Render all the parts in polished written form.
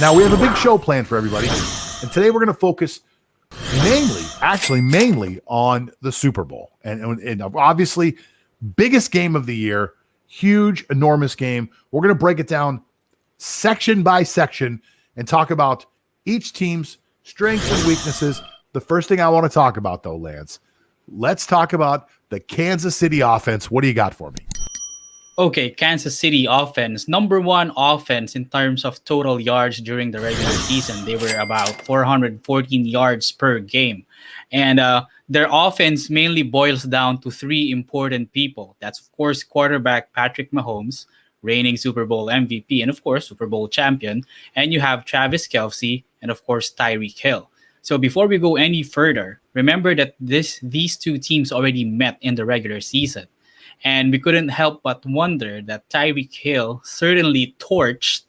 Now, we have a big show planned for everybody, and today we're going to focus mainly on the Super Bowl. And obviously, biggest game of the year, huge, enormous game. We're going to break it down section by section and talk about each team's strengths and weaknesses. The first thing I want to talk about, though, Lance, let's talk about the Kansas City offense. What do you got for me? Okay, Kansas City offense, number one offense in terms of total yards during the regular season. They were about 414 yards per game. And their offense mainly boils down to three important people. That's, of course, quarterback Patrick Mahomes, reigning Super Bowl MVP, and, of course, Super Bowl champion. And you have Travis Kelce and, of course, Tyreek Hill. So before we go any further, remember that these two teams already met in the regular season. And we couldn't help but wonder that Tyreek Hill certainly torched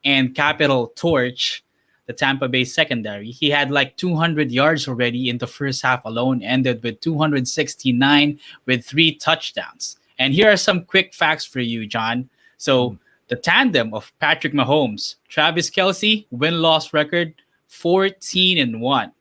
and capital torch the Tampa Bay secondary. He had like 200 yards already in the first half alone, ended with 269 with 3 touchdowns. And here are some quick facts for you, John. So the tandem of Patrick Mahomes, Travis Kelce, win-loss record 14-1,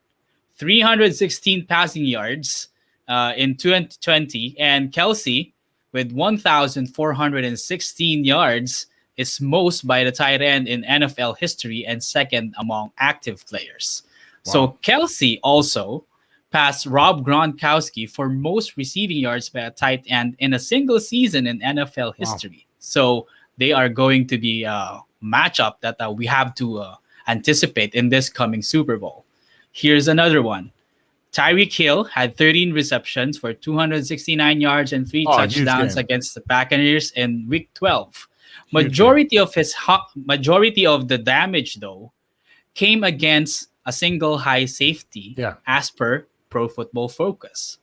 316 passing yards in 2020, and Kelce with 1,416 yards is most by the tight end in NFL history and second among active players. Wow. So Kelce also passed Rob Gronkowski for most receiving yards by a tight end in a single season in NFL history. Wow. So they are going to be a matchup that we have to anticipate in this coming Super Bowl. Here's another one. Tyreek Hill had 13 receptions for 269 yards and 3 touchdowns against the Buccaneers in Week 12. Majority of the damage, though, came against a single high safety, as per Pro Football Focus.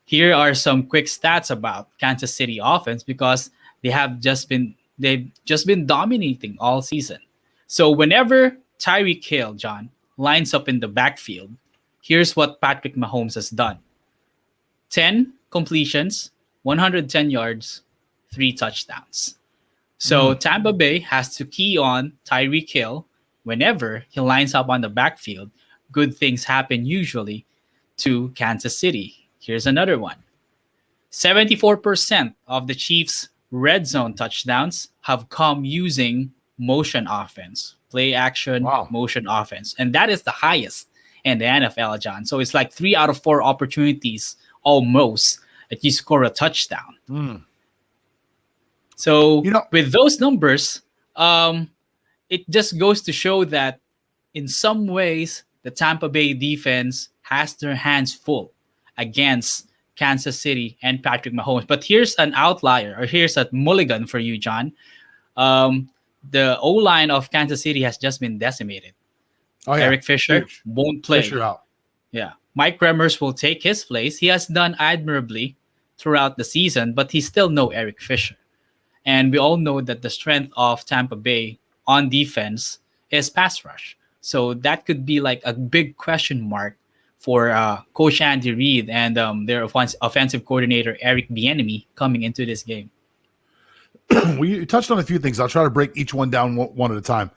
Here are some quick stats about Kansas City offense because they've just been dominating all season. So whenever Tyreek Hill, John, lines up in the backfield, here's what Patrick Mahomes has done. 10 completions, 110 yards, 3 touchdowns. So Tampa Bay has to key on Tyreek Hill whenever he lines up on the backfield. Good things happen usually to Kansas City. Here's another one. 74% of the Chiefs' red zone touchdowns have come using motion offense, play action, motion offense. And that is the highest in the NFL, John. So it's like 3 out of 4 opportunities almost that you score a touchdown. So with those numbers, it just goes to show that in some ways, the Tampa Bay defense has their hands full against Kansas City and Patrick Mahomes. But here's an outlier, or here's a mulligan for you, John. The O-line of Kansas City has just been decimated. Eric Fisher won't play. Fisher out. Yeah. Mike Remmers will take his place. He has done admirably throughout the season, but he's still no Eric Fisher. And we all know that the strength of Tampa Bay on defense is pass rush. So that could be like a big question mark for Coach Andy Reid and their offensive coordinator, Eric Bieniemy, coming into this game. We touched on a few things. I'll try to break each one down one at a time.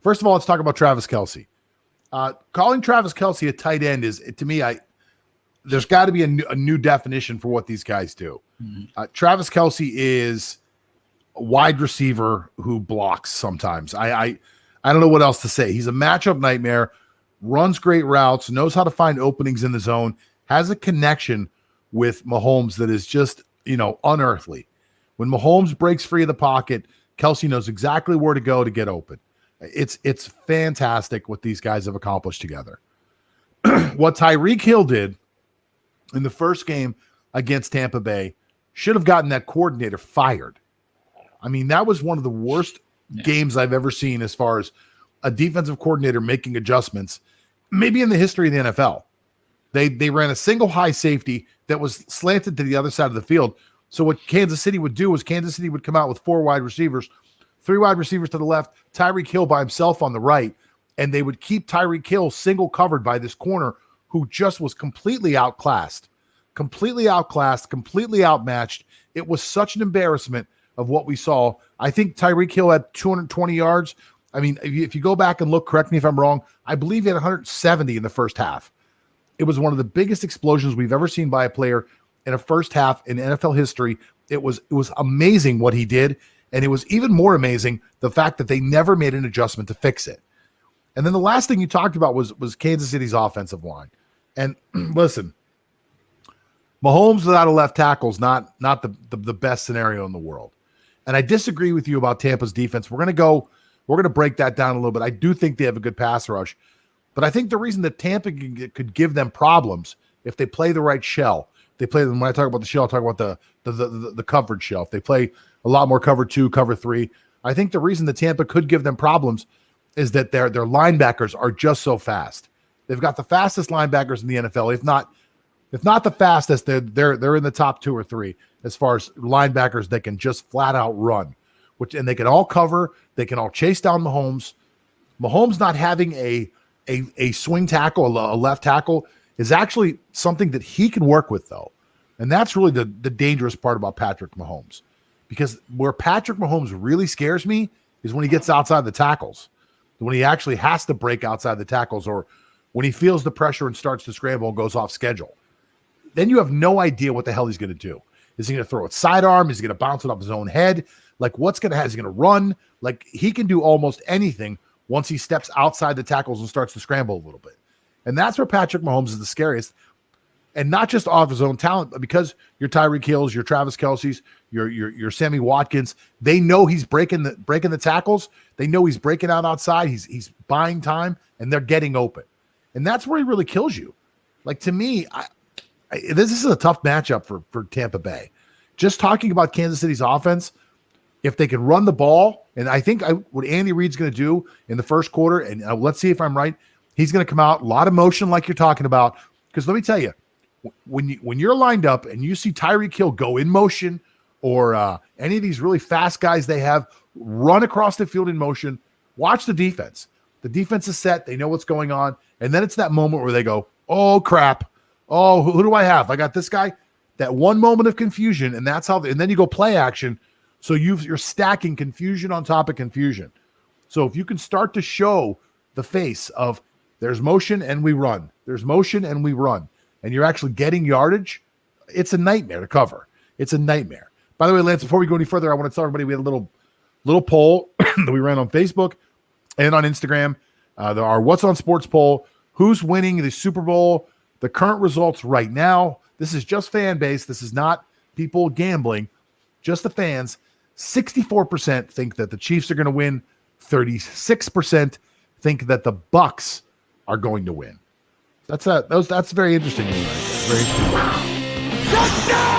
First of all, let's talk about Travis Kelce. Calling Travis Kelce a tight end is, to me, there's got to be a new definition for what these guys do. Travis Kelce is a wide receiver who blocks sometimes. I don't know what else to say. He's a matchup nightmare, runs great routes, knows how to find openings in the zone, has a connection with Mahomes that is just, unearthly. When Mahomes breaks free of the pocket, Kelce knows exactly where to go to get open. It's fantastic what these guys have accomplished together. What Tyreek Hill did in the first game against Tampa Bay should have gotten that coordinator fired. I mean, that was one of the worst games I've ever seen as far as a defensive coordinator making adjustments, maybe in the history of the NFL. They ran a single high safety that was slanted to the other side of the field. So what Kansas City would do is Kansas City would come out with 4 wide receivers, 3 wide receivers to the left, Tyreek Hill by himself on the right, and they would keep Tyreek Hill single covered by this corner who just was completely outclassed, completely outmatched. It was such an embarrassment of what we saw. I think Tyreek Hill had 220 yards. I mean, if you go back and look, correct me if I'm wrong, I believe he had 170 in the first half. It was one of the biggest explosions we've ever seen by a player in a first half in NFL history. It was amazing what he did, and it was even more amazing the fact that they never made an adjustment to fix it. And then the last thing you talked about was Kansas City's offensive line. And listen, Mahomes without a left tackle is not the best scenario in the world. And I disagree with you about Tampa's defense. We're going to break that down a little bit. I do think they have a good pass rush. But I think the reason that Tampa could give them problems if they play the right shell, they play them. When I talk about the shell, I talk about the coverage shell. If they play a lot more cover 2, cover 3, I think the reason that Tampa could give them problems is that their linebackers are just so fast. They've got the fastest linebackers in the NFL, if not the fastest. They're in the top 2 or 3 as far as linebackers that can just flat out run, and they can all cover. They can all chase down Mahomes. Mahomes not having a swing tackle, a left tackle, is actually something that he can work with, though. And that's really the dangerous part about Patrick Mahomes. Because where Patrick Mahomes really scares me is when he gets outside the tackles, when he actually has to break outside the tackles, or when he feels the pressure and starts to scramble and goes off schedule. Then you have no idea what the hell he's going to do. Is he going to throw it sidearm? Is he going to bounce it off his own head? Like, what's going to happen? Is he going to run? Like, he can do almost anything once he steps outside the tackles and starts to scramble a little bit. And that's where Patrick Mahomes is the scariest. And not just off his own talent, but because your Tyreek Hills, your Travis Kelce's, your Sammy Watkins, they know he's breaking the tackles. They know he's breaking out outside. He's buying time, and they're getting open. And that's where he really kills you. Like, to me, this is a tough matchup for Tampa Bay. Just talking about Kansas City's offense, if they can run the ball, and I think what Andy Reid's going to do in the first quarter, and let's see if I'm right, he's going to come out, a lot of motion like you're talking about. Because let me tell you, when you're lined up and you see Tyreek Hill go in motion, or any of these really fast guys they have run across the field in motion, watch the defense. The defense is set. They know what's going on. And then it's that moment where they go, oh, crap. Oh, who do I have? I got this guy. That one moment of confusion, and that's how. And then you go play action. So you're stacking confusion on top of confusion. So if you can start to show the face of there's motion and we run, there's motion and we run, and you're actually getting yardage, it's a nightmare to cover. It's a nightmare. By the way, Lance, before we go any further, I want to tell everybody we had a little poll that we ran on Facebook and on Instagram. Our What's on Sports poll. Who's winning the Super Bowl? The current results right now. This is just fan base. This is not people gambling. Just the fans. 64% think that the Chiefs are going to win. 36% think that the Bucs are going to win. That's very interesting. Very interesting.